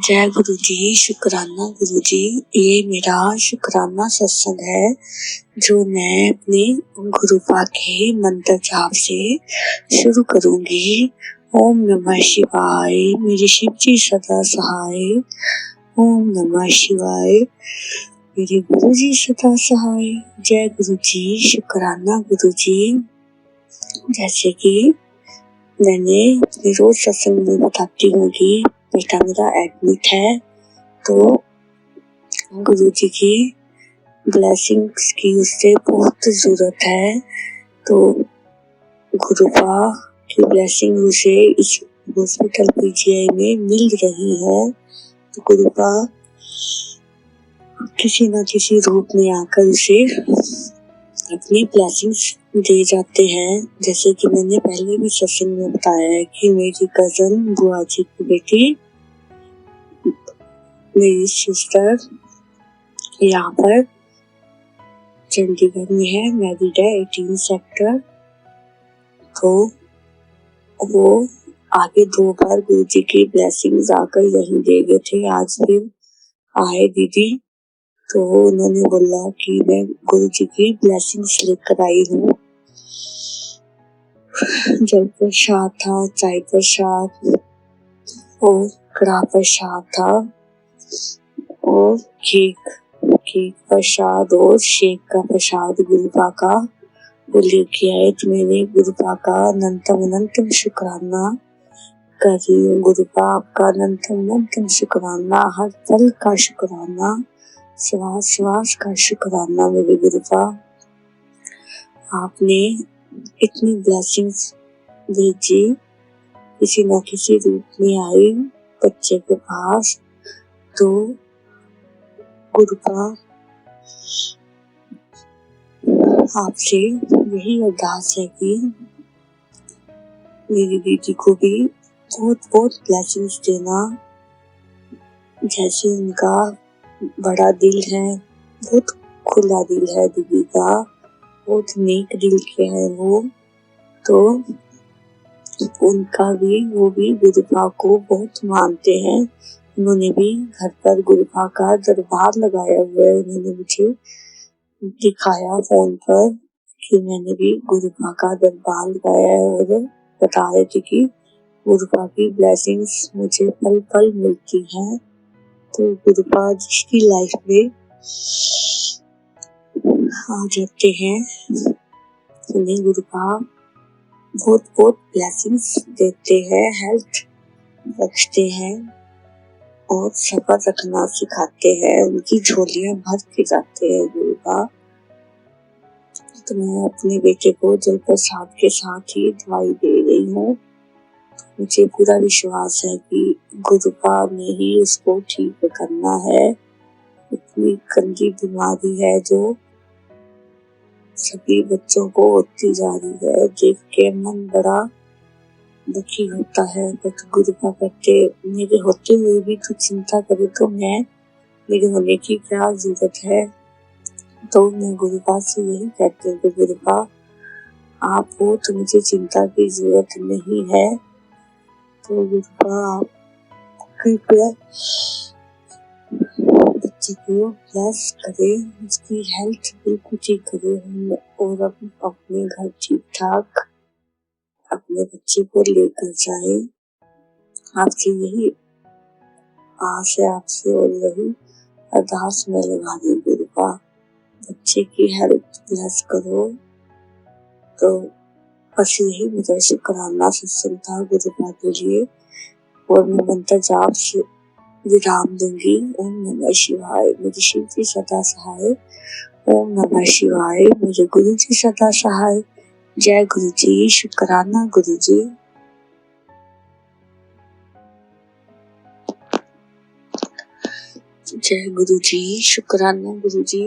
जय गुरु जी, शुक्राना गुरु जी। ये मेरा शुक्राना सत्संग है जो मैं अपने गुरुपा के मंत्र जाप से शुरू करूंगी। ओम नमः शिवाय, मेरे शिव जी सदा सहाय। ओम नमः शिवाय, मेरे गुरु जी सदा सहाय। जय गुरु जी, शुक्राना गुरु जी। जैसे कि मैंने अपने रोज सत्संग में बताती हूँ कि बेटा मेरा एडमिट है, तो गुरु जी की ब्लेसिंग्स की उससे बहुत जरूरत है। तो गुरुपा की ब्लेसिंग उसे इस हॉस्पिटल पीजीआई में मिल रही है। तो गुरुपा किसी न किसी रूप में आकर उसे अपनी ब्लेसिंग्स दे जाते हैं। जैसे कि मैंने पहले भी सत्संग में बताया है कि मेरी कजन बुआ जी की बेटी, मेरी सिस्टर यहाँ पर चंडीगढ़ में है, मैरिड है, 18 सेक्टर। तो वो आगे 2 बार गुरु जी की ब्लेसिंग्स आकर यहीं दे गए थे। आज फिर आए दीदी, तो उन्होंने बोला कि मैं गुरु जी की ब्लेसिंग्स लेकर आई हूँ। जल प्रसाद था, चाय प्रसाद और कड़ा प्रसाद था और केक प्रसाद और शेक का प्रसाद गुरुपा का वो लेके आए। तो मैंने गुरुपा का अनंतम शुक्राना कर रही हूँ। गुरुपा आपका अनंतम शुक्राना, हर पल का शुक्राना, श्वास का शुक्राना। मेरे गुरुपा, आपने इतनी ब्लेसिंग्स भेजी, किसी न किसी रूप में आई बच्चे के पास। तो गुरुपा आपसे यही अरदास है कि मेरी दीदी को भी बहुत ब्लेसिंग्स देना। जैसे उनका बड़ा दिल है, बहुत खुला दिल है दीदी का, बहुत नेक दिल के है वो। तो उनका भी, वो भी गुरुपा को बहुत मानते हैं। उन्होंने भी घर पर गुरुपा का दरबार लगाया हुआ है। उन्होंने मुझे दिखाया फोन पर कि मैंने भी गुरुपा का दरबार लगाया है और बता रहे थे कि गुरुपा की ब्लेसिंग्स मुझे पल पल मिलती हैं। तो गुरुपा जिसकी लाइफ में आ जाते हैं उन्हें गुरुपा बहुत ब्लेसिंग्स देते हैं, हेल्थ बख्शते हैं और सब्र रखना सिखाते हैं। उनकी झोलियां भर के जाते हैं गुरुपा। तो मैं अपने बेटे को जल प्रसाद के साथ ही दवाई दे रही हूँ। मुझे पूरा विश्वास है कि गुरुपा ने ही उसको ठीक करना है। इतनी गंदी बीमारी है जो सभी बच्चों को होती जा रही है, देख के मन बड़ा दुखी होता है। बट गुरुपा कहते, मेरे होते हुए भी तू चिंता करे तो मैं, मेरे होने की क्या जरूरत है। तो मैं गुरुपा से यही कहती हूँ कि गुरुपा आप हो तो मुझे चिंता की जरूरत नहीं है। तो गुरुपा आप कृपया बच्चे को ब्लेस करें, उसकी हेल्थ बिल्कुल ठीक करें और अपने घर ठीक ठाक अपने बच्चे को लेकर जाए। आपसे यही आस है, आपसे और यही अरदास में लगा दी गुरुपा, बच्चे की हेल्थ ब्लेस करो। तो बस यही मेरा शुक्राना सत्संग था गुरुपा के लिए और मैं मंत्र जाप से विराम दूंगी। ओम नमः शिवाय, मेरे शिव जी सदा सहाय। ओम नमः शिवाय, मेरे गुरु जी सदा सहाय। जय गुरु जी, शुक्राना गुरु जी। जय गुरु जी, शुक्राना गुरु जी।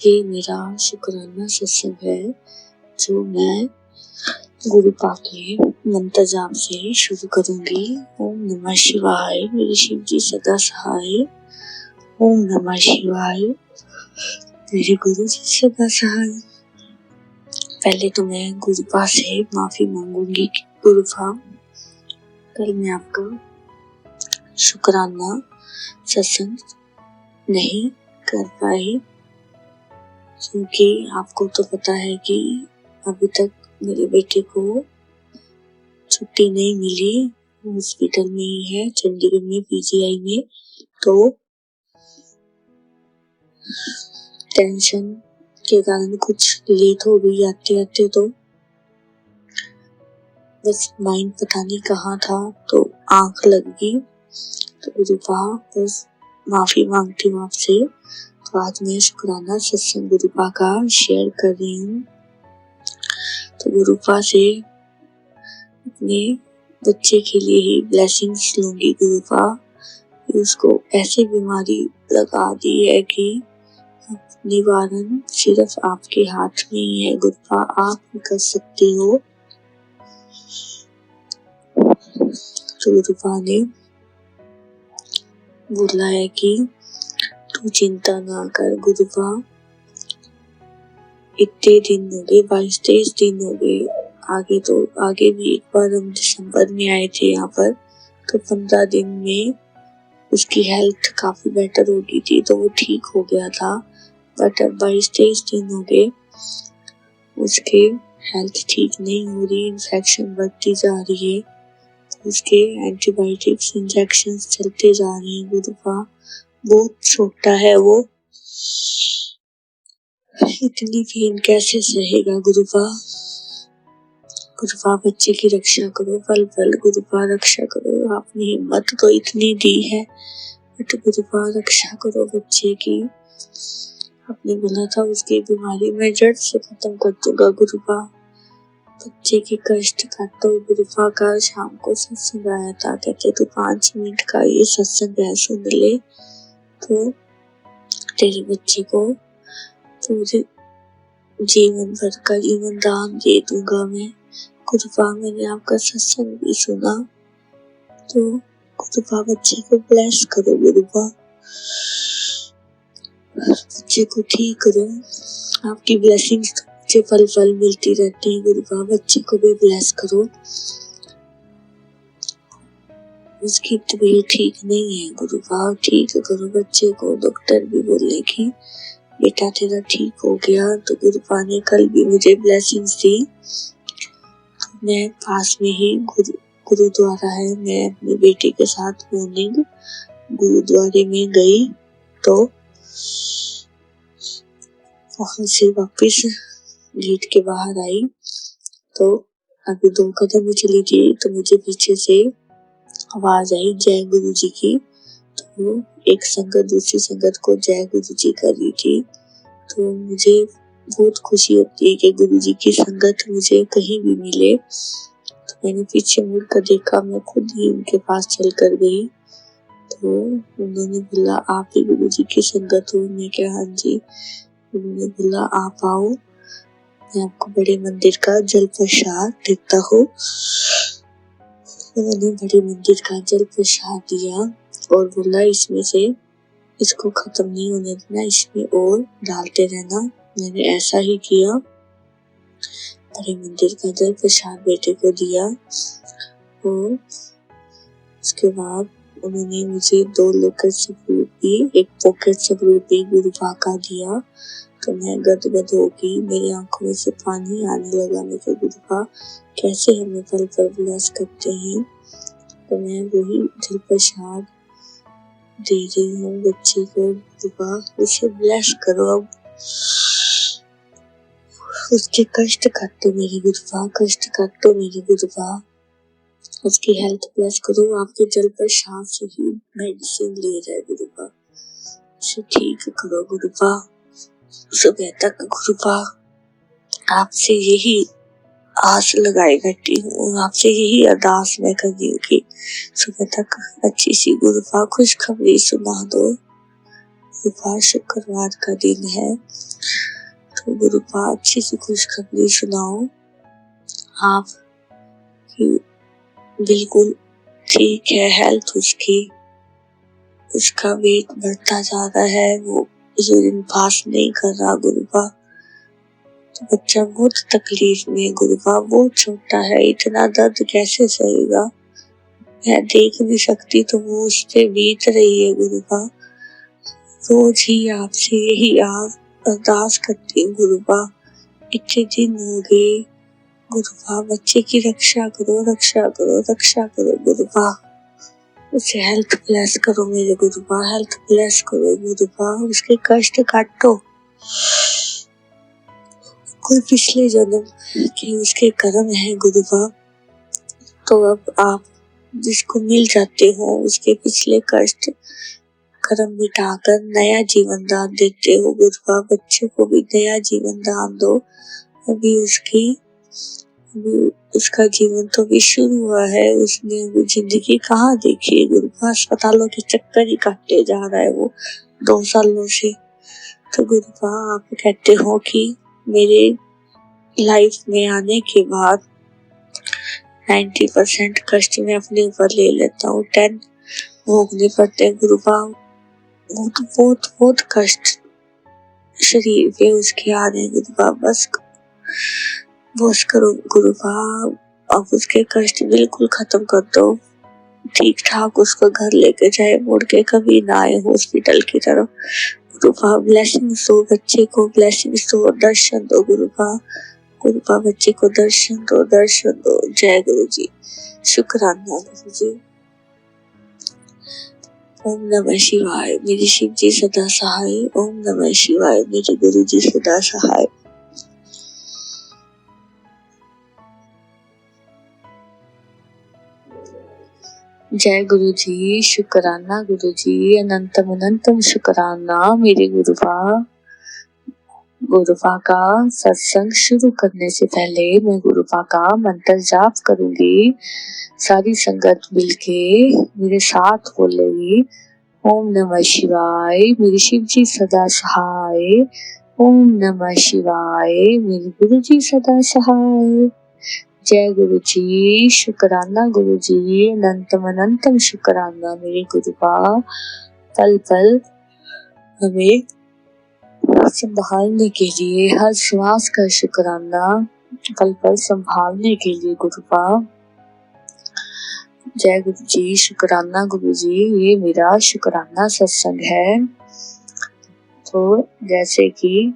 ये मेरा शुक्राना सत्संग है जो मैं गुरुपा के मंत्र जाप से शुरू करूंगी। ओम नमः शिवाय, मेरे शिव जी सदा सहाय। ओम नमः शिवाय, मेरे गुरु जी सदा सहाय। पहले तो मैं गुरुपा से माफी मांगूंगी कि गुरुपा, कल मैं आपका शुक्राना सत्संग नहीं कर पाई, क्योंकि आपको तो पता है कि अभी तक मेरे बेटे को छुट्टी नहीं मिली, हॉस्पिटल में ही है, चंडीगढ़ में पीजीआई में। तो टेंशन के कारण कुछ लेट हो गई आते आते, तो बस माइंड पता नहीं कहाँ था, तो आंख लग गई। तो गुरुपा बस माफी मांगती हूँ आपसे। तो आज मैं शुक्राना सत्संग गुरुपा का शेयर कर रही हूँ। तो गुरुपा से अपने बच्चे के लिए ही ब्लेसिंग्स लूंगी गुरुपा। उसको ऐसी बीमारी लगा दी है कि निवारण सिर्फ आपके हाथ में ही है गुरुपा, आप ही कर सकते हो। तो गुरुपा ने बोला है कि तू चिंता ना कर गुरुपा, इतने दिन हो गए, 22-23 दिन हो गए, आगे भी एक बार हम दिसंबर में आए थे यहाँ पर, तो 15 दिन में उसकी हेल्थ काफी बेटर हो गई थी, तो वो ठीक हो गया था। बट अब 22-23 दिन हो गए, उसके हेल्थ ठीक नहीं हो रही, इन्फेक्शन बढ़ती जा रही है, उसके एंटीबायोटिक्स इंजेक्शन चलते जा रहे हैं गुरुपा। बहुत छोटा है वो, इतनी पेन कैसे सहेगा गुरुपा। गुरुपा बच्चे की रक्षा करो, पल पल गुरुपा रक्षा करो। आपने हिम्मत तो इतनी दी है, बट गुरुपा रक्षा करो बच्चे की। आपने बोला था उसकी बीमारी मैं जड़ से खत्म कर दूंगा गुरुपा। बच्चे के कष्ट काटो गुरुपा का। शाम को सत्संग आया था, कहते तू 5 मिनट का ये सत्संग है, सुन ले तो तेरे बच्चे को पूरे जीवन भर का जीवन दान दे दूंगा मैं। गुरुपा मैंने आपका सत्संग भी सुना, तो गुरुपा बच्चे को ब्लेस करो गुरुपा, बच्चे को ठीक करो। आपकी ब्लेसिंग्स तो मुझे पल पल मिलती रहती है गुरुपा, बच्चे को भी ब्लेस करो। उसकी तबीयत ठीक नहीं है गुरुपा, ठीक करो बच्चे को। डॉक्टर भी बोले कि बेटा तेरा ठीक हो गया। तो गुरुपा ने कल भी मुझे ब्लेसिंग्स दी। मैं पास में ही गुरुद्वारा है, मैं अपने बेटे के साथ मॉर्निंग गुरुद्वारे में गई, तो वहां से वापस गेट के बाहर आई, तो अभी 2 कदम चली थी, तो मुझे पीछे से आवाज आई जय गुरु जी की। तो एक संगत दूसरी संगत को जय गुरु जी कर रही थी, तो मुझे बहुत खुशी होती है कि गुरु जी की संगत मुझे कहीं भी मिले। तो मैंने पीछे मुड़ कर देखा, मैं खुद ही उनके पास चल कर गई। तो उन्होंने बोला आप ही गुरु जी की संगत हो? मैं क्या हाँ जी। उन्होंने बोला आप आओ, मैं आपको बड़े मंदिर का जल प्रसाद देता हूँ। उन्होंने बड़े मंदिर का जल प्रसाद दिया और बोला इसमें से इसको खत्म नहीं होने देना, इसमें और डालते रहना। मैंने ऐसा ही किया, बड़े मंदिर का जल प्रसाद बेटे को दिया। और उसके बाद उन्होंने मुझे 2 लोकल सबूत दी, एक पॉकेट सबूत भी गुरुपा का दिया। तो मैं गदगद हो गई, मेरी आंखों में से पानी आने लगा। मैं कहा गुरुपा कैसे हमें पल पल ब्लेस करते हैं। तो मैं वही जल प्रसाद दे रही हूँ बच्चे को। गुरुपा उसे ब्लेस करो, अब उसके कष्ट काटो मेरे गुरुपा, कष्ट काटो मेरे गुरुपा, उसकी हेल्थ ब्लेस करो। आपके जल प्रसाद से ही मेडिसिन ले रहा है गुरुपा, उसे ठीक करो गुरुपा। सुबह तक गुरुपा आपसे यही आस लगाए बैठी हूँ, आपसे यही अरदास मैं कर रही हूँ कि सुबह तक अच्छी सी गुरुपा खुशखबरी सुना दो। गुरुपा शुक्रवार का दिन है, तो गुरुपा अच्छी सी खुशखबरी सुनाओ आप कि बिल्कुल ठीक है हेल्थ उसकी, उसका वेट बढ़ता जा रहा है, वो यूरिन पास नहीं कर रहा गुरुपा। तो बच्चा बहुत तकलीफ में गुरुपा, बहुत छोटा है, इतना दर्द कैसे सहेगा। मैं देख नहीं सकती तो वो उस पे बीत रही है गुरुपा। रोज ही आपसे यही अरदास करती हूँ गुरुपा। इतने दिन हो गए गुरुपा, बच्चे की रक्षा करो, रक्षा करो, रक्षा करो गुरुपा। उसे हेल्थ ब्लेस करो मेरे गुरुपा, हेल्थ ब्लेस करो गुरुपा। उसके कष्ट काटो। कोई पिछले जन्म के उसके कर्म है गुरुपा, तो अब आप जिसको मिल जाते हो उसके पिछले कष्ट कर्म मिटाकर नया जीवन दान देते हो गुरुपा। बच्चे को भी नया जीवन दान दो। अभी उसका जीवन तो भी शुरू हुआ है, उसने अभी जिंदगी कहाँ देखी है गुरुपा। अस्पतालों के चक्कर ही काटते जा रहा है वो 2 सालों से। तो गुरुपा आप कहते हो कि मेरे लाइफ में आने के बाद 90% कष्ट मैं अपने ऊपर ले लेता हूँ, 10 भोगने पड़ते हैं गुरुपा। बहुत बहुत बहुत कष्ट शरीर पे उसके आ रहे हैं गुरुपा। बस करो गुरुपा, अब उसके कष्ट बिल्कुल खत्म कर दो। ठीक ठाक उसको घर लेके जाए, मुड़ के कभी ना आए हॉस्पिटल की तरफ गुरुपा। ब्लेसिंग्स दो बच्चे को, ब्लेसिंग्स दो, दर्शन दो गुरुपा। गुरुपा बच्चे को दर्शन दो, दर्शन दो। जय गुरु जी। शुक्राना गुरु जी। ओम नमः शिवाय मेरे शिव जी सदा सहाय। ओम नमः शिवाय मेरे गुरु जी सदा सहाय। जय गुरु जी। शुक्राना गुरु जी, अनंतम अनंतम शुक्राना मेरे गुरुपा। गुरुपा का सत्संग शुरू करने से पहले मैं गुरुपा का मंत्र जाप करूंगी। सारी संगत मिलके मेरे साथ बोलेगी। ओम नमः शिवाय मेरे शिव जी सदा सहाय। ओम नमः शिवाय मेरे गुरु जी सदा सहाय। जय गुरु जी। शुक्राना गुरु जी, अनंतम अनंतम शुक्राना मेरे गुरुपा। पल पल हमें संभालने के लिए, हर श्वास का शुक्राना पल पल संभालने के लिए गुरुपा। जय गुरु जी। शुक्राना गुरु जी, ये मेरा शुक्राना सत्संग है। तो जैसे कि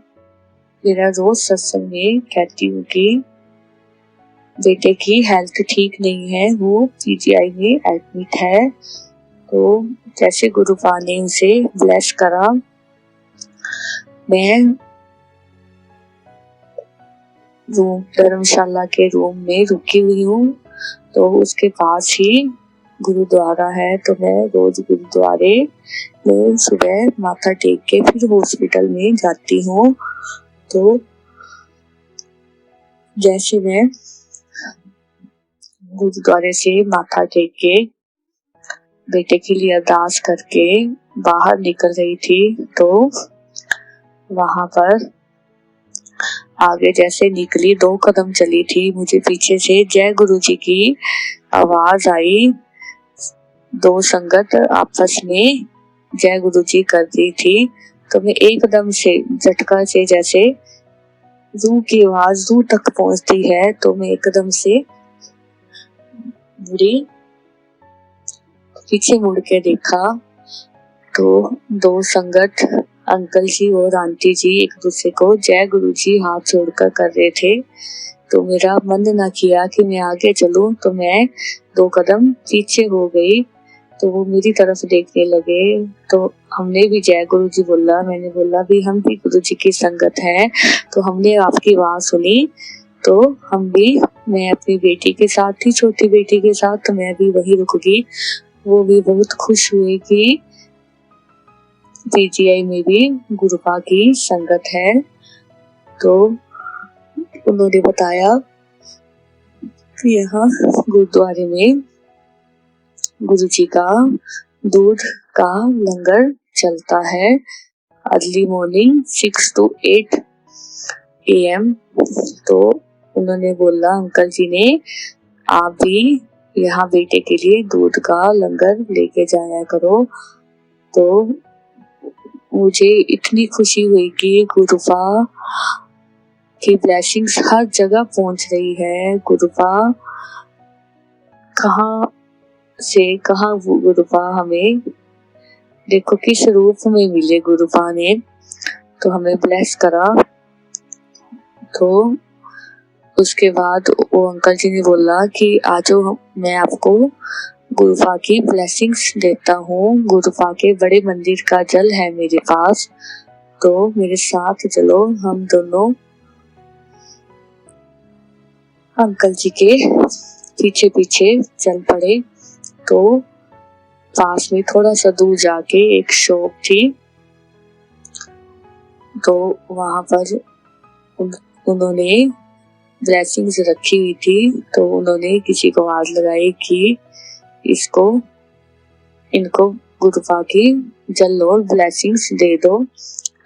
मेरा रोज सत्संग में कहती हूँ कि बेटे की हेल्थ ठीक नहीं है, वो पीजीआई में एडमिट है। तो जैसे गुरुपा ने उसे ब्लेस करा, मैं रूम धर्मशाला के रूम में रुकी हुई हूँ। तो उसके पास ही गुरुद्वारा है, तो मैं रोज गुरुद्वारे में सुबह माथा टेक के फिर हॉस्पिटल में जाती हूँ। तो जैसे मैं गुरुद्वारे से माथा टेक के बेटे के लिए अरदास करके बाहर निकल रही थी, तो वहां पर आगे जैसे निकली 2 कदम चली थी, मुझे पीछे से जय गुरु जी की आवाज आई। 2 संगत आपस में जय गुरु जी कर रही थी। तो मैं एकदम से झटका से, जैसे रूह की आवाज रूह तक पहुंचती है, तो मैं एकदम से मुड़ी, पीछे मुड़ के देखा तो 2 संगत अंकल जी और आंटी जी एक दूसरे को जय गुरु जी हाथ जोड़कर कर रहे थे। तो मेरा मन न किया कि मैं आगे चलूं, तो मैं 2 कदम पीछे हो गई। तो वो मेरी तरफ देखने लगे, तो हमने भी जय गुरु जी बोला। मैंने बोला भी हम भी गुरु जी की संगत हैं, तो हमने आपकी आवाज सुनी, तो हम भी, मैं अपनी बेटी के साथ थी, छोटी बेटी के साथ, तो मैं भी वही रुक गई। वो भी बहुत खुश हुए कि पीजीआई में भी गुरुपा की संगत है। तो उन्होंने बताया कि यहाँ गुरुद्वारे में गुरु जी का दूध का लंगर चलता है अर्ली मॉर्निंग 6 to 8 AM। तो उन्होंने बोला, अंकल जी ने, आप भी यहाँ बेटे के लिए दूध का लंगर लेके जाया करो। तो मुझे इतनी खुशी हुई कि गुरुपा की ब्लेसिंग्स हर जगह पहुंच रही है। गुरुपा कहाँ से कहा गुरुपा हमें देखो किस रूप में मिले गुरुपा ने तो हमें ब्लेस करा। तो उसके बाद वो अंकल जी ने बोला कि आज मैं आपको गुरुपा की ब्लेसिंग्स देता हूँ। गुरुपा के बड़े मंदिर का जल है मेरे पास, तो मेरे साथ चलो। हम दोनों अंकल जी के पीछे पीछे चल पड़े। तो पास में थोड़ा सा दूर जाके एक शॉप थी, तो वहां पर उन्होंने ब्लेसिंग्स रखी हुई थी। तो उन्होंने किसी को आवाज लगाई कि इनको गुरुपा की जल और ब्लेसिंग्स दे दो।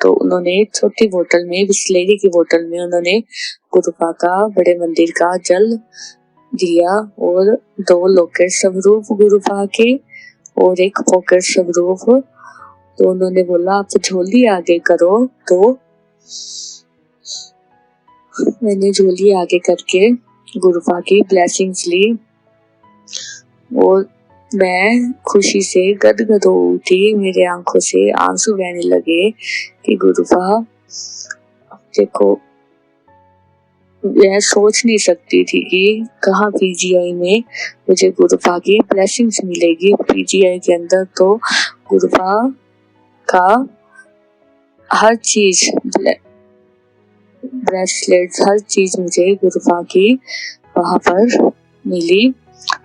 तो उन्होंने छोटी बोतल में, बिस्लेरी की बोतल में उन्होंने गुरुपा का बड़े मंदिर का जल दिया और 2 लॉकेट स्वरूप गुरुपा के और एक पॉकेट स्वरूप। तो उन्होंने बोला आप झोली आगे करो। तो मैंने झोली आगे करके गुरुपा की ब्लेसिंग्स ली और मैं खुशी से गदगद हो उठी। मेरे आंखों से आंसू बहने लगे कि गुरुपा देखो, मैं सोच नहीं सकती थी कि कहाँ पीजीआई में मुझे गुरुपा की ब्लेसिंग्स मिलेगी। पीजीआई के अंदर तो गुरुपा का हर चीज, ब्रेसलेट, हर चीज मुझे गुरुपा की वहां पर मिली।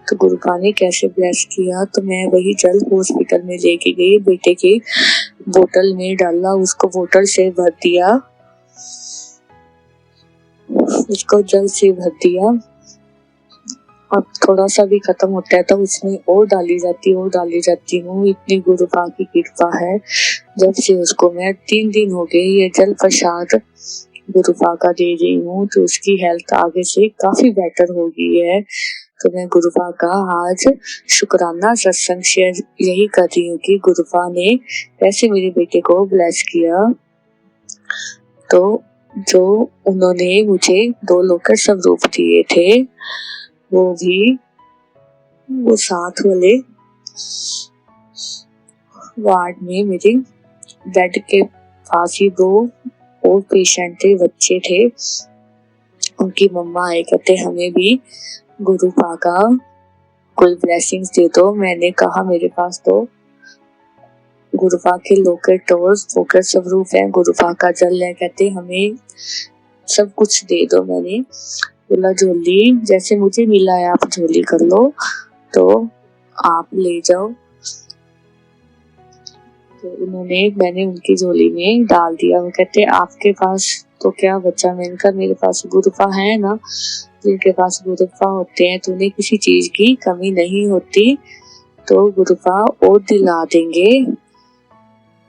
तो गुरुपा ने कैसे ब्लेस किया, तो मैं वही जल हॉस्पिटल में लेके गई, बेटे के बोतल में डाला, उसको बोतल से भर दिया, उसको जल से भर दिया। अब थोड़ा सा भी खत्म होता है तो उसमें और डाली जाती हूँ। इतनी गुरुपा की कृपा है। जब से उसको मैं 3 दिन हो गए ये जल प्रसाद गुरुपा का दे रही हूँ, तो उसकी हेल्थ आगे से काफी बेटर हो गई है। तो मैं गुरुपा का आज शुक्राना सत्संग शेयर यही कर रही हूँ कि गुरुपा ने कैसे मेरे बेटे को ब्लेस किया। तो जो उन्होंने मुझे 2 लोकर स्वरूप दिए थे, वो साथ वाले वार्ड में मेरे बेड के पास ही 2 और पेशेंट थे, बच्चे थे। उनकी मम्मा आए, कहते हमें भी गुरुपा का कोई ब्लेसिंग्स दे दो। मैंने कहा मेरे पास तो गुरुपा के लॉकेट और पॉकेट स्वरूप है, गुरुपा का जल है, कहते हमें सब कुछ दे दो। मैंने बोला झोली जैसे मुझे मिला है आप झोली कर लो, तो आप ले जाओ। तो मैंने उनकी झोली में डाल दिया। वो कहते आपके पास तो क्या बचा। मैंने कहा मेरे पास गुरुपा है ना, जिनके पास गुरुपा होते हैं तो उन्हें किसी चीज की कमी नहीं होती, तो गुरुपा और दिला देंगे।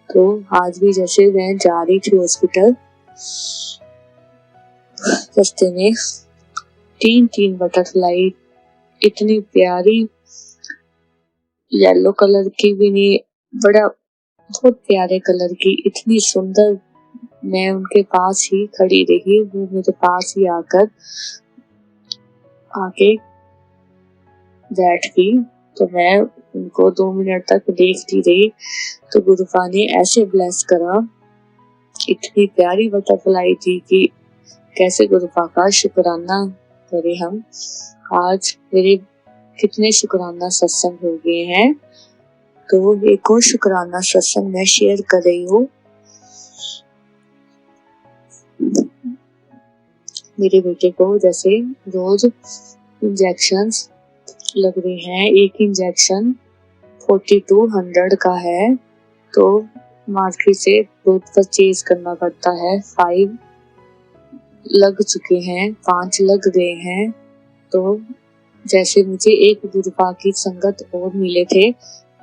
तो आज भी जैसे मैं जा रही थी हॉस्पिटल, रास्ते में 3 बटरफ्लाई, इतनी प्यारी, येलो कलर की भी नहीं, बहुत प्यारे कलर की, इतनी सुंदर। मैं उनके पास ही खड़ी रही, वो मेरे पास ही आके बैठ गई। तो मैं उनको 2 मिनट तक देखती रही। तो गुरुपा ने ऐसे ब्लेस करा, इतनी प्यारी बटरफ्लाई थी कि कैसे गुरुपा का शुक्राना करें हम। आज मेरे कितने शुक्राना सत्संग हो गए हैं। तो एक और शुक्राना सत्संग मैं शेयर कर रही हूँ। मेरे बेटे को जैसे रोज इंजेक्शंस लग रहे हैं, एक इंजेक्शन 4200 का है, तो मार्केट से दूध परचेज करना पड़ता है। 5 लग चुके हैं, 5 लग गए हैं। तो जैसे मुझे एक गुरुपा की संगत और मिले थे,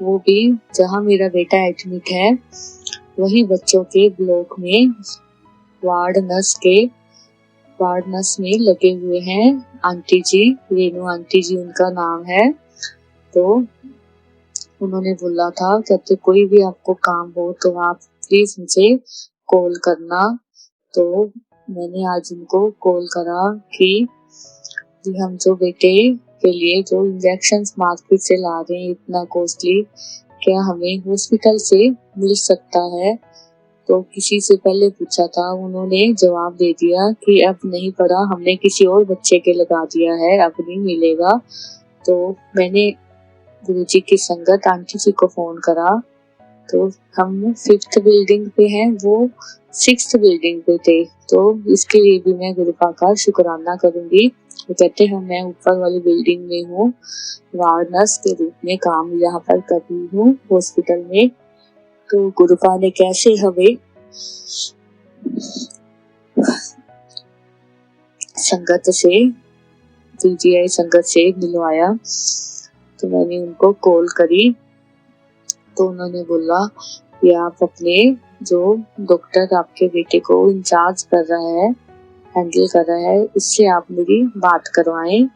वो भी जहाँ मेरा बेटा एडमिट है वही बच्चों के ब्लॉक में वार्ड नर्स में लगे हुए हैं। आंटी जी, रेनू आंटी जी उनका नाम है। तो उन्होंने बोला था कहते कोई भी आपको काम हो तो आप प्लीज मुझे कॉल करना। तो मैंने आज उनको कॉल करा कि हम जो बेटे के लिए जो इंजेक्शंस मार्केट से ला रहे हैं इतना कॉस्टली, क्या हमें हॉस्पिटल से मिल सकता है? तो किसी से पहले पूछा था, उन्होंने जवाब दे दिया कि अब नहीं पड़ा, हमने किसी और बच्चे के लगा दिया है, अब नहीं मिलेगा। तो मैंने गुरुजी की संगत आंटी जी को फोन करा, तो हम 5th बिल्डिंग पे हैं, वो 6th बिल्डिंग पे थे। तो इसके लिए भी मैं गुरुपा का शुक्राना करूंगी। वो कहते हैं मैं ऊपर वाली बिल्डिंग में हूँ, वार्ड नर्स के रूप में काम यहाँ पर कर रही हूँ हॉस्पिटल में। तो गुरुपा ने कैसे हमें संगत से, पीजीआई संगत से मिलवाया। तो मैंने उनको कॉल करी, तो उन्होंने बोला कि आप अपने जो डॉक्टर आपके बेटे को इंचार्ज कर रहा है, हैंडल कर रहा है, उससे आप मेरी बात करवाएं।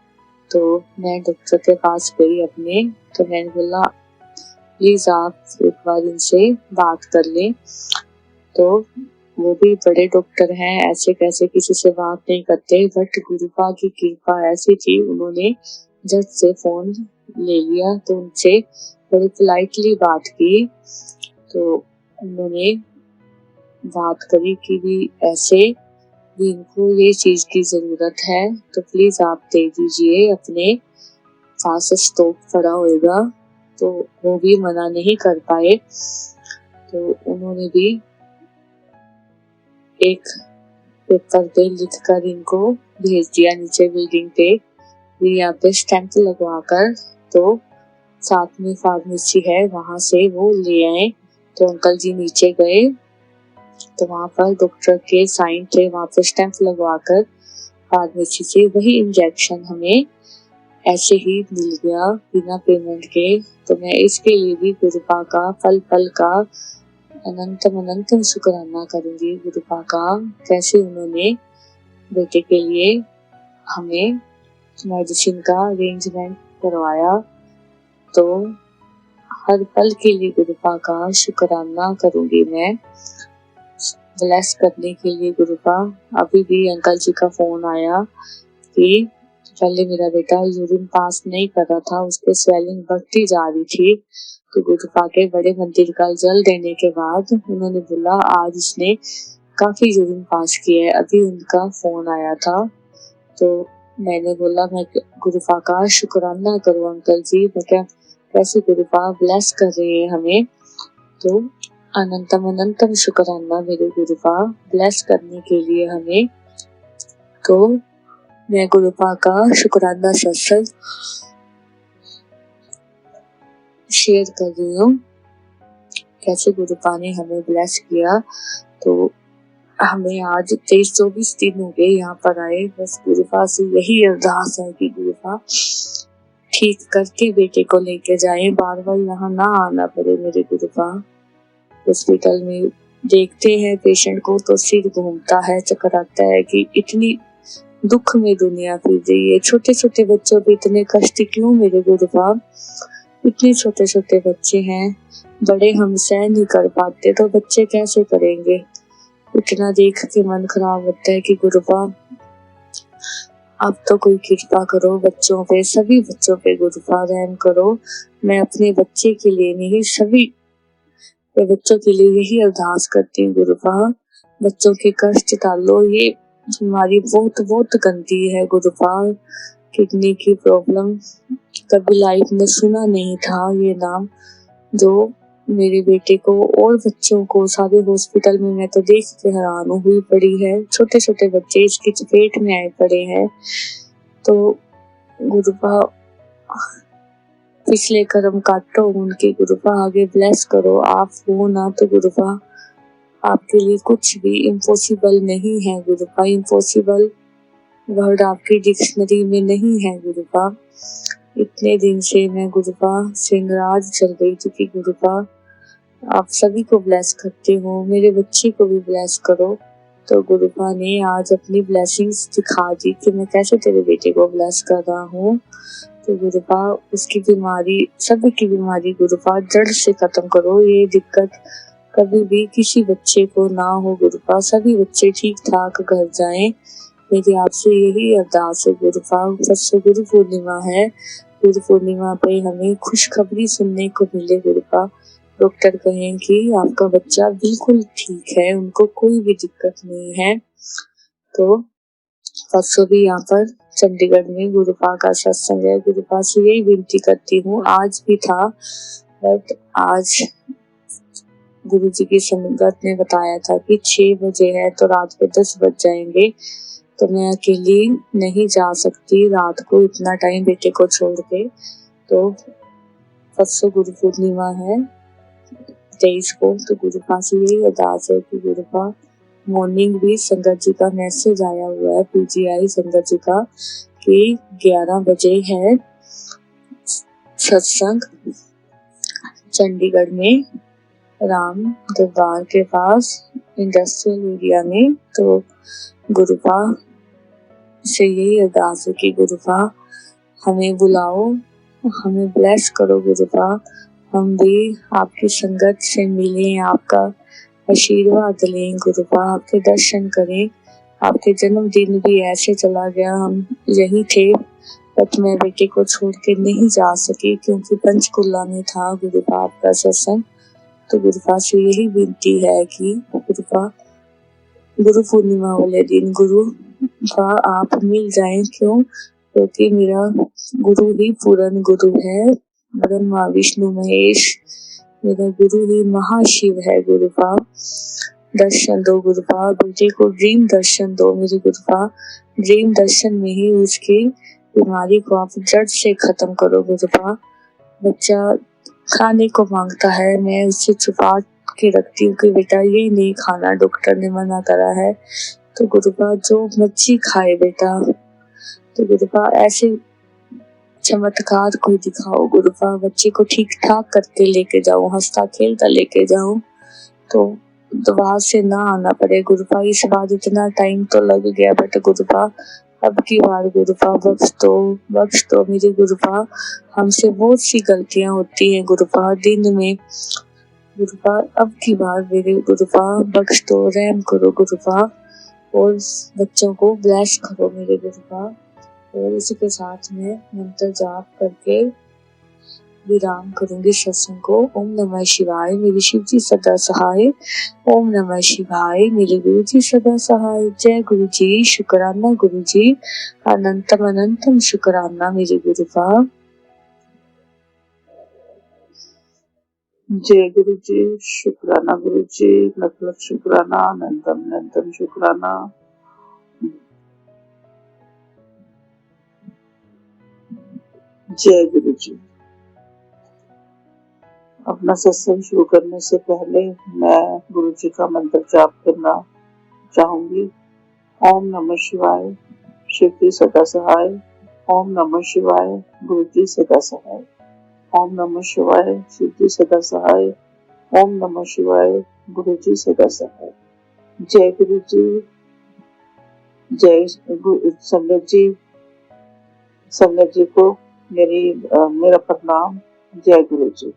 तो मैं डॉक्टर के पास गई अपने, तो मैंने बोला प्लीज आप एक बार इनसे बात कर लें। तो वो भी बड़े डॉक्टर हैं, ऐसे कैसे किसी से बात नहीं करते, बट गुरुपा की कृपा ऐसी थी, उन्होंने झट से फोन ले लिया। तो उनसे बड़ी पोलाइटली बात की। तो उन्होंने बात करी कि भी ऐसे भी इनको ये चीज की जरूरत है, तो प्लीज आप दे दीजिए, अपने पास स्टॉक पड़ा होगा। तो वो भी मना नहीं कर पाए। तो उन्होंने भी एक पेपर पे लिख कर इनको भेज दिया नीचे बिल्डिंग पे, यहाँ पे स्टैंप लगवा कर। तो साथ में फार्मेसी है, वहां से वो ले आए। तो अंकल जी नीचे गए, तो वहां पर डॉक्टर के साइन थे, वहां पे स्टैंप लगवा कर फार्मेसी से वही इंजेक्शन हमें ऐसे ही मिल गया बिना पेमेंट के। तो मैं इसके लिए भी गुरुपा का पल पल का अनंतम शुक्राना करूंगी। गुरुपा का कैसे उन्होंने बेटे के लिए हमें मेडिसिन का अरेंजमेंट करवाया। तो हर पल के लिए गुरुपा का शुक्राना करूंगी मैं, ब्लेस करने के लिए गुरुपा। अभी भी अंकल जी का फोन आया कि पहले मेरा बेटा यूरिन पास नहीं कर रहा था, उसके स्वेलिंग बढ़ती जा रही थी। तो गुरुपा के बड़े मंदिर का जल देने के बाद उन्होंने बोला आज उसने काफी यूरिन पास किया है। अभी उनका फोन आया था, तो मैंने बोला मैं गुरुपा का शुक्राना करूं अंकल जी, मैं क्या कैसे गुरुपा ब्लेस कर रहे हैं हमें। तो अनंतम शुक्राना मेरे गुरुपा ब्लेस करने के लिए हमें। तो मैं गुरुपा का शुक्राना सत्संग शेयर कर रही हूँ, कैसे गुरुपा ने हमें ब्लेस किया। तो हमें आज 23-24 दिन हो गए यहाँ पर आए, बस गुरुपा से यही अरदास है कि गुरुपा ठीक करके बेटे को लेके जाए, बार बार यहाँ ना आना पड़े मेरे गुरुपा। हॉस्पिटल में देखते हैं पेशेंट को तो सिर घूमता है, चक्कर आता है कि इतनी दुख में दुनिया फिर रही है, छोटे छोटे बच्चों पे इतने कष्ट क्यों मेरे गुरुपा। इतने छोटे छोटे बच्चे हैं, बड़े हम सह नहीं कर पाते तो बच्चे कैसे करेंगे। इतना देख के मन खराब होता है कि गुरुपा अब तो कोई कृपा करो बच्चों पे, सभी बच्चों पे गुरुपा रहम करो। मैं अपने बच्चे के लिए नहीं, सभी बच्चों के लिए यही अरदास करती हूँ गुरुपा, बच्चों के कष्ट डालो। ये बीमारी बहुत बहुत गंदी है गुरुपा, किडनी की प्रॉब्लम, कभी लाइफ में सुना नहीं था ये नाम। जो मेरे बेटे को और बच्चों को सारे हॉस्पिटल में मैं तो देख के हैरान हुई पड़ी है, छोटे छोटे बच्चे इसकी चपेट में आए पड़े हैं। तो गुरुपा पिछले कर्म काटो उनके गुरुपा, आगे ब्लेस करो। आप हो ना तो गुरुपा आपके लिए कुछ भी इम्पॉसिबल नहीं है गुरुपा, इम्पॉसिबल वर्ड आपकी डिक्शनरी में नहीं है गुरुपा। इतने दिन से मैं गुरुपा से नाराज चल रही थी कि गुरुपा आप सभी को ब्लेस करते हो, मेरे बच्चे को भी ब्लेस करो। तो गुरुपा ने आज अपनी ब्लेसिंग्स दिखा दी कि मैं कैसे तेरे बेटे को ब्लेस कर रहा हूँ। तो गुरुपा उसकी बीमारी, सभी की बीमारी गुरुपा जड़ से खत्म करो, ये दिक्कत कभी भी किसी बच्चे को ना हो गुरुपा, सभी बच्चे ठीक ठाक घर जाएं, मेरी आपसे यही अरदास है गुरुपा। परसों गुरु पूर्णिमा है, गुरु पूर्णिमा पे हमें खुशखबरी सुनने को मिले गुरुपा। डॉक्टर कहें कि आपका बच्चा बिल्कुल ठीक है, उनको कोई भी दिक्कत नहीं है। तो परसों भी यहाँ पर चंडीगढ़ में गुरुपा का सत्संग है। गुरुपा से यही विनती करती हूँ, आज भी था बट आज गुरुजी की संगत ने बताया था कि 6 बजे है तो रात के 10 बज जाएंगे, तो मैं अकेली नहीं जा सकती रात को इतना टाइम बेटे को छोड़ के। तो परसों गुरु पूर्णिमा है 23 को, तो गुरुपा से यही अरदास है कि गुरुपा मॉर्निंग भी संगत जी का मैसेज आया हुआ है पीजीआई संगत जी का कि 11 बजे है सत्संग चंडीगढ़ में राम दरबार के पास इंडस्ट्रियल एरिया में। तो गुरुपा से यही अरदास है कि गुरुपा हमें बुलाओ, हमें ब्लेस करो गुरुपा, हम भी आपकी संगत से मिलें, आपका आशीर्वाद लें गुरुपा, आपके दर्शन करें। आपके जन्मदिन भी ऐसे चला गया, हम यहीं थे बट मैं बेटे को छोड़ के नहीं जा सकी क्योंकि पंचकुला में था गुरुपा आपका सत्संग। तो गुरुपा से यही विनती है कि गुरुपा गुरु पूर्णिमा वाले दिन गुरुपा आप मिल जाएं, क्यों? क्योंकि मेरा गुरु ही पूर्ण गुरु है, ब्रह्मा विष्णु महेश, मेरा गुरु ही महाशिव है गुरुपा। दर्शन दो गुरुपा, बेटे को ड्रीम दर्शन दो मेरे गुरुपा, ड्रीम दर्शन में ही उसकी बीमारी को आप जड़ से खत्म करो गुरुपा। बच्चा खाने को मांगता है, मैं उससे छुपा के रखती हूँ कि बेटा ये नहीं खाना, डॉक्टर ने मना करा है। तो गुरुपा जो मर्जी खाए बेटा, तो गुरुपा ऐसे चमत्कार कोई दिखाओ गुरुपा, बच्चे को ठीक ठाक करके लेके जाओ, हंसता खेलता लेके जाओ, तो दवा से ना आना पड़े गुरुपा। इस बार इतना टाइम तो लग गया बट गुरुपा अब की बार गुरुपा बख्श दो मेरे गुरुपा। हमसे बहुत सी गलतियां होती हैं गुरुपा दिन में गुरुपा, अब की बार मेरे गुरुपा बख्श दो, रहम करो गुरुपा और बच्चों को ब्लेस करो मेरे गुरुपा। और इसी के साथ में मंत्र जाप करके विराम करूंगी सत्संग को। ओम नमः शिवाय, मेरे शिव जी सदा सहाय। ओम नमः शिवाय, मेरे गुरु जी सदा सहाय। जय गुरु जी, शुक्राना गुरु जी, अनंतम अनंतम शुक्राना मेरे गुरुपा। जय गुरु जी, शुक्राना गुरु जी, मतलब शुक्राना, अनंतम अनंतम शुक्राना। जय गुरु जी। अपना सत्संग शुरू करने से पहले मैं गुरु जी का मंत्र जाप करना चाहूंगी। ओम नमः शिवाय, शिव जी सदा सहाय। ओम नमः शिवाय, गुरु जी सदा सहाय। ओम नमः शिवाय, शिव जी सदा सहाय। ओम नमः शिवाय, गुरु जी सदा सहाय। जय गुरु जी, जय संगत जी, संगत जी को मेरा प्रणाम। जय गुरु जी।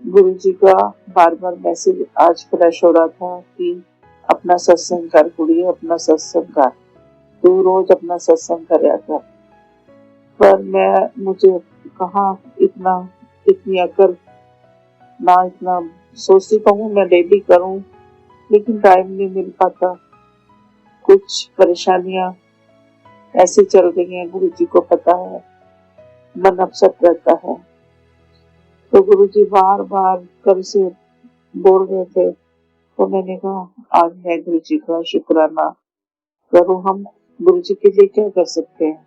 गुरु जी का बार बार मैसेज आज फ्लैश हो रहा था कि अपना सत्संग कर कुड़िए, अपना सत्संग कर, तू रोज अपना सत्संग करया कर। पर मुझे कहाँ इतनी अकल, ना इतना सोचती तो हूँ मैं डेली करूँ, लेकिन टाइम नहीं मिल पाता। कुछ परेशानियां ऐसे चल रही हैं, गुरु जी को पता है, मन अपसेट रहता है। तो गुरु जी बार बार कल से बोल रहे थे, तो मैंने कहा आज मैं गुरु जी का शुक्राना करूं। हम गुरु जी के लिए क्या कर सकते हैं?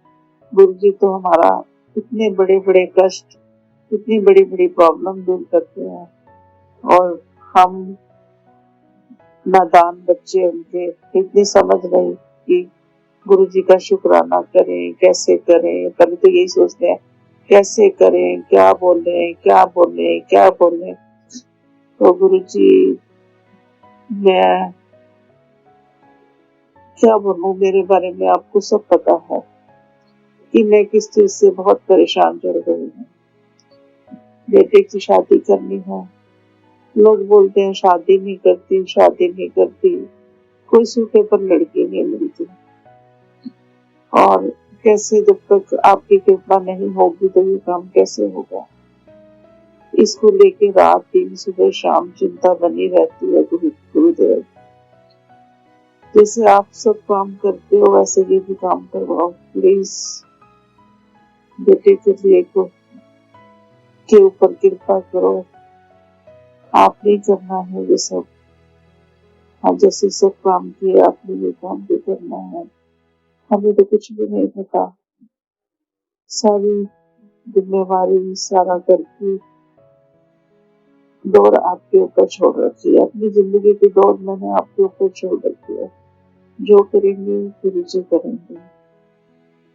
गुरु जी तो हमारा इतने बड़े बड़े कष्ट, इतनी बड़ी बड़ी प्रॉब्लम दूर करते हैं, और हम नादान बच्चे उनके इतनी समझ नहीं कि गुरु जी का शुक्राना करें, कैसे करें। पहले तो यही सोचते हैं कैसे करें, क्या बोले क्या बोले क्या बोले। तो गुरु जी मैं क्या बोलूं, मेरे बारे में आपको सब पता है कि मैं किस चीज से बहुत परेशान चल रही हूँ। बेटे की शादी करनी है, लोग बोलते हैं शादी नहीं करती, शादी नहीं करती, कोई सूखे पर लड़की नहीं मिलती। और कैसे, जब तक आपकी कृपा नहीं होगी तो ये काम कैसे होगा। इसको लेके रात दिन सुबह शाम चिंता बनी रहती है गुरुदेव। जैसे आप सब काम करते हो वैसे ये भी काम करवाओ प्लीज। बेटे के लिए को के ऊपर कृपा करो। आप नहीं करना है ये सब। आप जैसे सब काम किए आपने ये काम भी करना है। हमें तो कुछ भी नहीं पता। सारी जिम्मेवारी, सारा घर की दौड़ आपके ऊपर छोड़ रखी है। अपनी जिंदगी की दौड़ मैंने आपके ऊपर छोड़ रखी है। जो करेंगे गुरु जी करेंगे,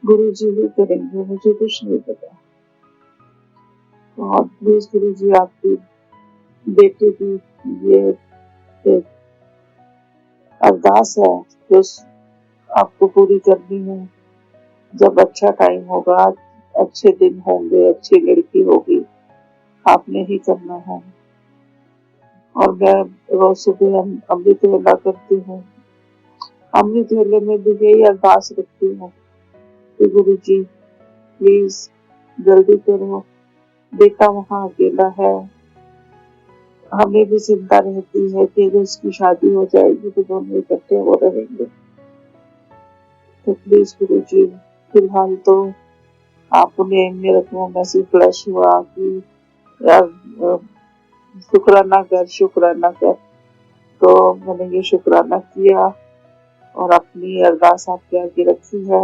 गुरु जी ही करेंगे, मुझे कुछ नहीं पता। और प्लीज गुरु जी आपकी बेटे की ये एक अरदास है जो आपको पूरी करनी है। जब अच्छा टाइम होगा, अच्छे दिन होंगे, अच्छी लड़की होगी, आपने ही करना है। और मैं रोज सुबह अमृत वेला करती हूँ। अमृत वेले में भी यही अरदास रखती हूँ कि गुरु जी प्लीज जल्दी करो, बेटा वहाँ अकेला है। हमें भी चिंता रहती है कि अगर उसकी शादी हो जाएगी तो दोनों इकट्ठे हो रहेंगे। तो प्लीज गुरु जी फिलहाल तो आप उन्हें मेरे को मैसेज फ्लैश हुआ कि यार शुक्राना कर, शुक्राना कर। तो मैंने ये शुक्राना किया और अपनी अरदास आपके आगे रखी है।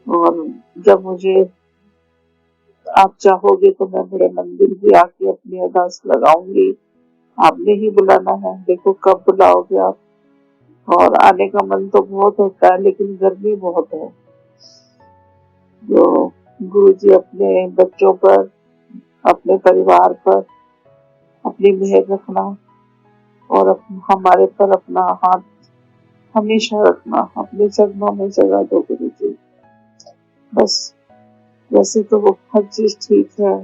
और जब मुझे आप चाहोगे तो मैं बड़े मंदिर भी आके अपनी अरदास लगाऊंगी। आपने ही बुलाना है, देखो कब बुलाओगे आप। और आने का मन तो बहुत होता है लेकिन गर्मी बहुत है। जो गुरु जी अपने बच्चों पर, अपने परिवार पर अपनी मेहर रखना और हमारे पर अपना हाथ हमेशा रखना। अपने चरणों में जगह दो गुरु जी। बस वैसे तो वो हर चीज ठीक है।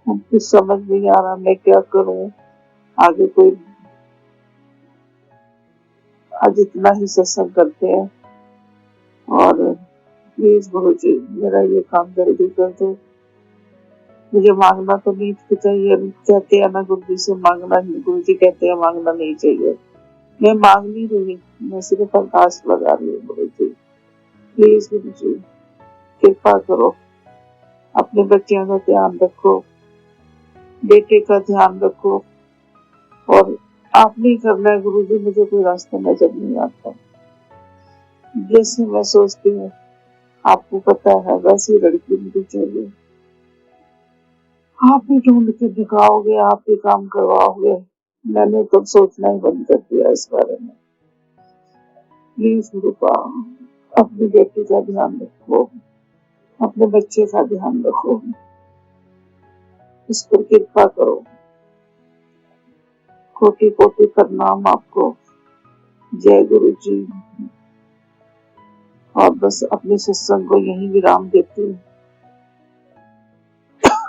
कुछ समझ नहीं आ रहा मैं क्या करूं आगे। कोई आज इतना ही सत्संग करते हैं। और प्लीज गुरु जी मेरा ये काम जल्दी कर दो। मुझे मांगना तो नहीं चाहिए, कहते हैं ना गुरु जी से मांगना, गुरु जी कहते हैं मांगना नहीं चाहिए। मैं मांग नहीं रही, मैं सिर्फ अरदास लगा रही हूँ गुरु जी। प्लीज गुरु जी कृपा करो, अपने बच्चों का ध्यान रखो, बेटे का ध्यान रखो। और आप नहीं करना है गुरु जी, मुझे कोई रास्ता नजर नहीं आता। जैसे मैं सोचती हूँ आपको पता है वैसी लड़की मुझे चाहिए। आप ही ढूंढ के दिखाओगे, आप ही काम करवाओगे। मैंने तो सोचना ही बंद कर दिया इस बारे में। प्लीज गुरुपा अपनी बेटी का ध्यान रखो, अपने बच्चे का ध्यान रखो, इस पर कृपा करो। कोटि कोटि प्रणाम आपको। जय गुरु जी। और बस अपने सत्संग को यही विराम देती हूँ,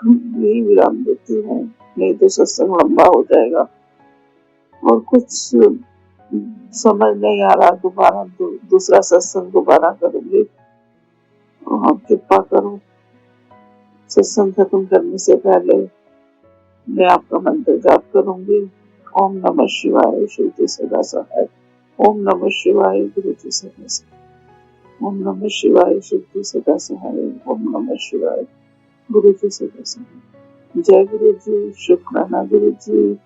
यही विराम देती हूँ, नहीं तो सत्संग लंबा हो जाएगा। और कुछ समझ नहीं आ रहा, दोबारा दूसरा सत्संग दोबारा करूंगी। आप कृपा करो, सत्संग खत्म करने से पहले मैं आपका मंत्र जाप करूंगी। ओम नमः शिवाय शिव जी सदा सहाय। ओम नमः शिवाय गुरु जी सदा सहाय। ओम नमः शिवाय शिव जी सदा सहाय। ओम नमः शिवाय गुरु जी सदा सहाय। जय गुरु जी। शुक्राना गुरु जी।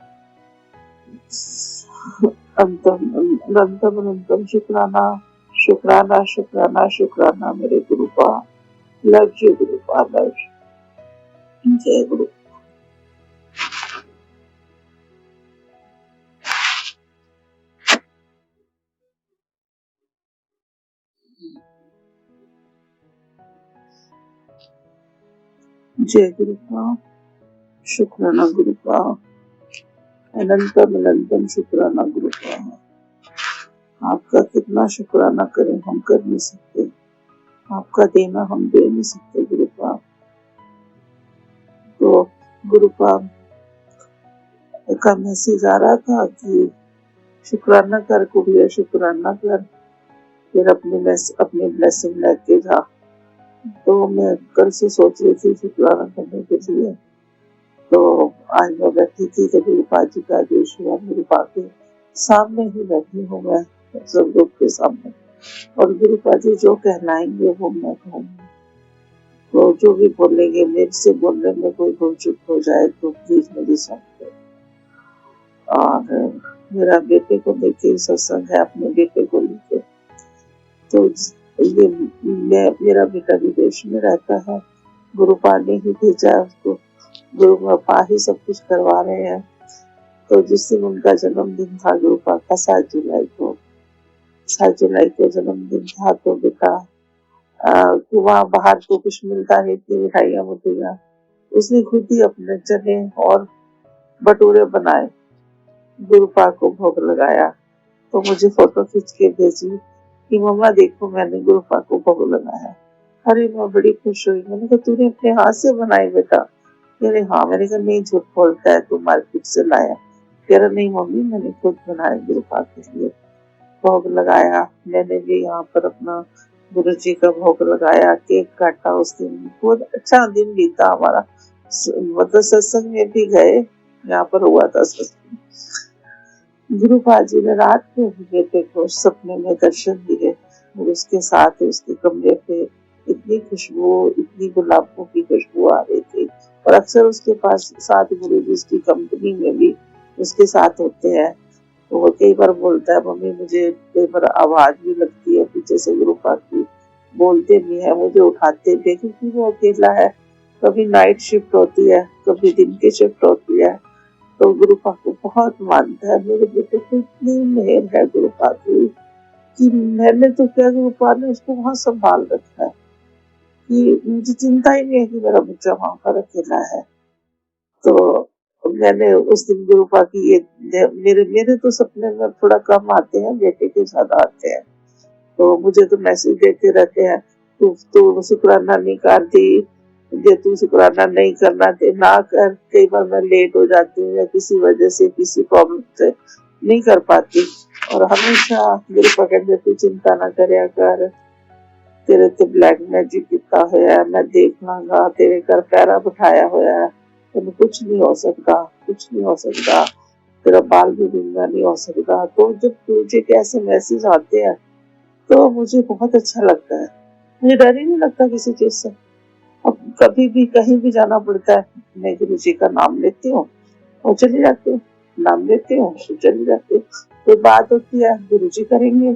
अंतम अनंतम अनंतम शुक्राना, शुक्राना शुक्राना शुक्राना मेरे गुरुपा। लव यू गुरुपा, लव यू। जय गुरु। जय गुरुपा। शुक्राना गुरुपा। अनंतम अनंतम शुक्राना गुरुपा। आपका कितना शुक्राना करें, हम कर नहीं सकते। आपका देना हम दे नहीं सकते गुरुपा। तो गुरुपा का मैसेज आ रहा था कि शुक्राना कर कुड़िया, शुक्राना कर। फिर अपनी ब्लेसिंग लेके जा। तो मैं कल से सोच रही थी शुक्राना करने के लिए। तो आज मैं बैठी थी तो गुरुपा जी का आदेश हुआ, गुरुपा के सामने ही बैठी हूँ मैं, सब लोग के सामने, और गुरुपा जी जो कहलाएंगे वो मैं कहूँगी। तो जो भी बोलेंगे, मेरे से बोलने में कोई भूल चूक हो जाए तो प्लीज मेरी सुन लो। और मेरा बेटे को लेके सत्संग है, अपने बेटे को लेके। तो ये मेरा बेटा विदेश में रहता है, गुरुपा ने ही भेजा है उसको, गुरुपा ही सब कुछ करवा रहे हैं। तो जिस दिन उनका जन्मदिन था गुरुपा का, 7 जुलाई को जन्मदिन था, तो बेटा तो वहाँ बाहर तो कुछ मिलता नहीं थी, मिठाइयाँ मुठाइयाँ, उसने खुद ही अपने चने और भटूरे बनाए, गुरुपा को भोग लगाया। तो मुझे फोटो खींच के भेजी कि मम्मा देखो मैंने गुरुपा को भोग लगाया। अरे मैं बड़ी खुश हुई, मैंने कहा तूने अपने हाथ से बनाई बेटा? कह रहे हाँ। मैंने कहा नहीं, झूठ बोलता है, तू मार्केट से लाया। कह रहा नहीं मम्मी, मैंने खुद बनाया गुरुपा के लिए, भोग लगाया। मैंने भी यहाँ पर अपना गुरु जी का भोग लगाया, केक काटा। उस दिन बहुत अच्छा दिन बीता हमारा, मतलब सत्संग में भी गए, यहाँ पर हुआ था सत्संग। गुरुपा जी ने रात में बेटे को सपने में दर्शन दिए, और उसके साथ उसके कमरे पे इतनी खुशबू, इतनी गुलाबों की खुशबू आ रही थी। और अक्सर उसके पास साथ गुरु जी की कंपनी में भी उसके साथ होते हैं। तो वो कई बार बोलता है मम्मी मुझे कई बार आवाज भी लगती है पीछे से गुरुपा की, बोलते भी है, मुझे उठाते भी, क्योंकि वो अकेला है। कभी नाइट शिफ्ट होती है, कभी दिन की शिफ्ट होती है। तो गुरुपा को बहुत मानता है। मेरे बेटे को इतनी मेहर है गुरुपा की कि मैंने तो क्या, गुरुपा ने उसको वहां संभाल रखा है कि मुझे चिंता ही नहीं है कि मेरा बच्चा वहां पर अकेला है। तो मैंने उस दिन गुरुपा की ये, मेरे मेरे तो सपने में थोड़ा कम आते हैं, बेटे के ज्यादा आते हैं। तो मुझे तो मैसेज देते रहते हैं, तू शुक्राना नहीं करती, ये तू शुक्राना नहीं करना थे ना कर। कई बार मैं लेट हो जाती हूँ या किसी वजह से, किसी प्रॉब्लम से नहीं कर पाती। और हमेशा गुरुपा कहते तू चिंता ना करया कर, तेरे ते ब्लैक मैजिक किता होया, मैं देख लांगा, तेरे घर पैरा बिठाया होया है, तेन कुछ नहीं हो सकता, कुछ नहीं हो सकता, तेरा बाल भी विंगा नहीं हो सकता। तो जब तुझे कैसे मैसेज आते हैं तो मुझे बहुत अच्छा लगता है, मुझे डर ही नहीं लगता किसी चीज से। अब कभी भी कहीं भी जाना पड़ता है, मैं गुरु जी का नाम लेती हूँ और चली जाती हूँ, नाम लेती हूँ तो चली जाती हूँ। कोई बात होती है, गुरु जी करेंगे,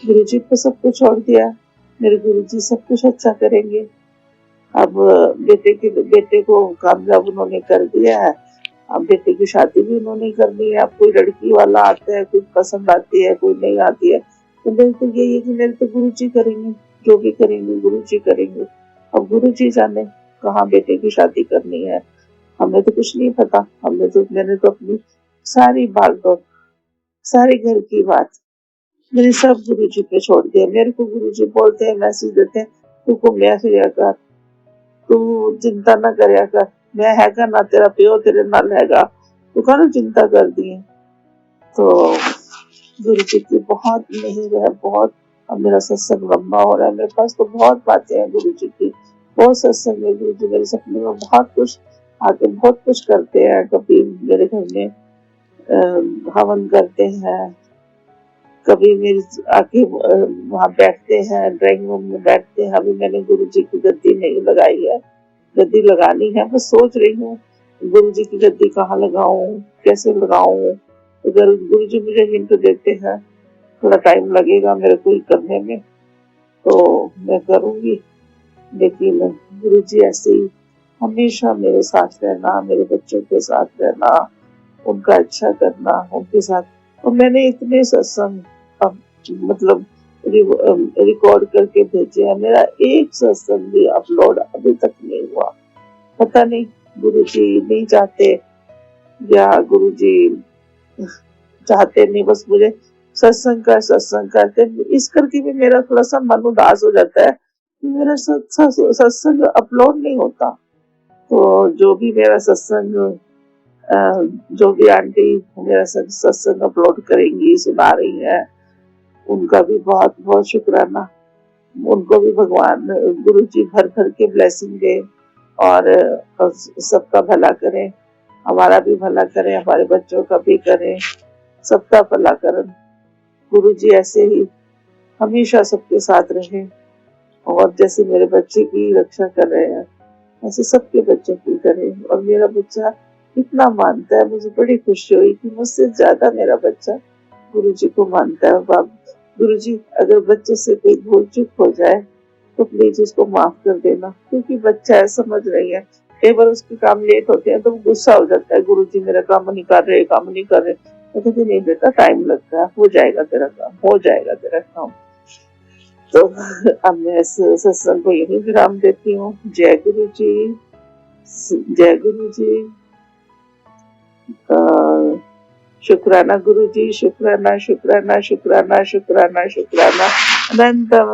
गुरु जी पे सब कुछ छोड़ दिया, मेरे गुरु जी सब कुछ अच्छा करेंगे। अब बेटे को कामयाब उन्होंने कर दिया है, अब बेटे की शादी भी उन्होंने करनी है। अब कोई लड़की वाला आता है, कोई पसंद आती है, कोई नहीं आती है, तो मेरे तो यही है कि मेरे तो गुरु जी करेंगे, जो भी करेंगे गुरु जी करेंगे। अब गुरु जी जाने कहाँ बेटे की शादी करनी है, हमें तो कुछ नहीं पता। मैंने तो अपनी सारी बागडोर, सारे घर की बात मैंने सब गुरु जी पे छोड़ दिया। मेरे को गुरु जी बोलते हैं, मैसेज देते हैं, तू घूमया फिरया कर, तू चिंता ना करया कर, मैं हैगा ना, तेरा प्यो तेरे नाल हैगा, तू काहनू चिंता कर दी है। तो गुरु जी की बहुत मेहर है, बहुत। अब मेरा सत्संग लंबा हो रहा है, मेरे पास तो बहुत बातें हैं गुरु जी की, बहुत सत्संग है। गुरु जी मेरे सपने में बहुत कुछ आके बहुत कुछ करते हैं। कभी मेरे घर में हवन करते हैं, कभी मेरे आके वहाँ बैठते हैं, ड्राइंग रूम में बैठते हैं। अभी मैंने गुरु जी की गद्दी नहीं लगाई है, गद्दी लगानी है, मैं सोच रही हूँ गुरु जी की गद्दी कहाँ लगाऊं, कैसे लगाऊं। अगर गुरु जी मुझे हिंट देते हैं, थोड़ा टाइम लगेगा मेरे को करने में, तो मैं करूंगी। लेकिन गुरु जी ऐसे ही हमेशा मेरे साथ रहना, मेरे बच्चों के साथ रहना, उनका अच्छा करना, उनके साथ। और मैंने इतने सत्संग अब मतलब रिकॉर्ड करके भेजे हैं, मेरा एक सत्संग भी अपलोड अभी तक नहीं हुआ। पता नहीं गुरु जी नहीं चाहते या गुरु जी चाहते नहीं, बस मुझे सत्संग करते इस करके भी मेरा थोड़ा सा मन उदास हो जाता है, मेरा सत्संग अपलोड नहीं होता। तो जो भी मेरा सत्संग, जो भी आंटी मेरा सत्संग अपलोड करेंगी, सुना रही है, उनका भी बहुत बहुत शुक्राना। उनको भी भगवान गुरु जी भर भर के ब्लेसिंग दे और सबका भला करें, हमारा भी भला करें, हमारे बच्चों का भी करें, सबका भला करें। गुरु जी ऐसे ही हमेशा सबके साथ रहें और जैसे मेरे बच्चे की रक्षा कर रहे हैं ऐसे सबके बच्चों की करें। और मेरा बच्चा इतना मानता है, मुझे बड़ी खुशी हुई कि मुझसे ज्यादा मेरा बच्चा गुरु जी को मानता है। गुरु जी अगर बच्चे से कोई भूल चूक हो जाए तो प्लीज उसको माफ कर देना, क्योंकि बच्चा है, समझ रही है। कई बार उसके काम लेट होते हैं तो गुस्सा हो जाता है, गुरु जी मेरा काम नहीं कर रहे, काम नहीं कर रहे। मैं कहती नहीं बेटा, टाइम लगता है, हो जाएगा तेरा काम, हो जाएगा तेरा काम। तो अब मैं इस सत्संग को यही विराम देती हूँ। जय गुरु जी, जय गुरु जी। शुक्राना गुरु जी, शुक्राना शुक्राना शुक्राना शुक्राना शुक्राना। अनंत